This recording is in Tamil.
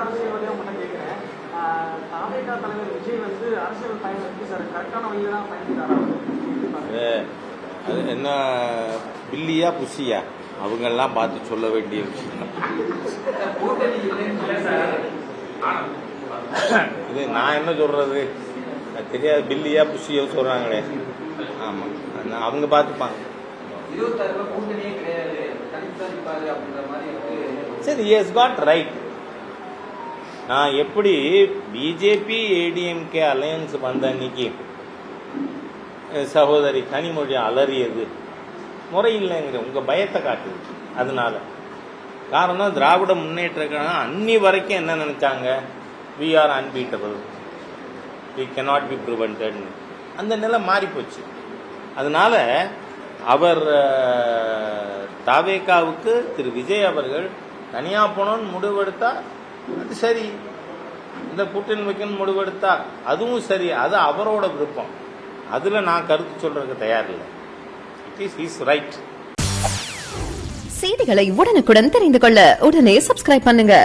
அரசியல்வாதியாக உங்கள்கிட்ட கேட்குறேன். தாவேகா தலைவர் விஜய் வந்து அரசியல் பயணம் எப்படி சார் கரெக்டான வழியில் தான் பயணிக்கிறாரா? அது என்ன பில்லியா புஷியா அவங்கெல்லாம் பார்த்து சொல்ல வேண்டிய விஷயம். இது நான் என்ன சொல்றது தெரியாது. பில்லியா புஷியோ சொல்றாங்களே, ஆமா அவங்க பார்த்துப்பாங்க. சரி, எஸ் காட் ரைட். நான் எப்படி பிஜேபி ஏடிஎம்கே அலையன்ஸ் வந்த அன்னைக்கு சகோதரி கனிமொழி அலறியது முறையில்லைங்கிற உங்க பயத்தை காட்டுது. அதனால காரணம் திராவிட முன்னேற்ற கழகம் அன்னி வரைக்கும் என்ன நினைச்சாங்க, we are unbeatable, we cannot be prevented. அந்த நிலை மாறி போச்சு. அதனால அவர் தாவேகாவுக்கு திரு விஜய் அவர்கள் தனியா போனோன்னு முடிவெடுத்தா அது சரி, இந்த கூட்டணி வைக்கணும்னு முடிவெடுத்தா அதுவும் சரி, அது அவரோட விருப்பம். அதுல நான் கருத்து சொல்றதுக்கு தயார் இல்லை. It is his right. செய்திகளை உடனுக்குடன் தெரிந்து கொள்ள உடனே சப்ஸ்கிரைப் பண்ணுங்க.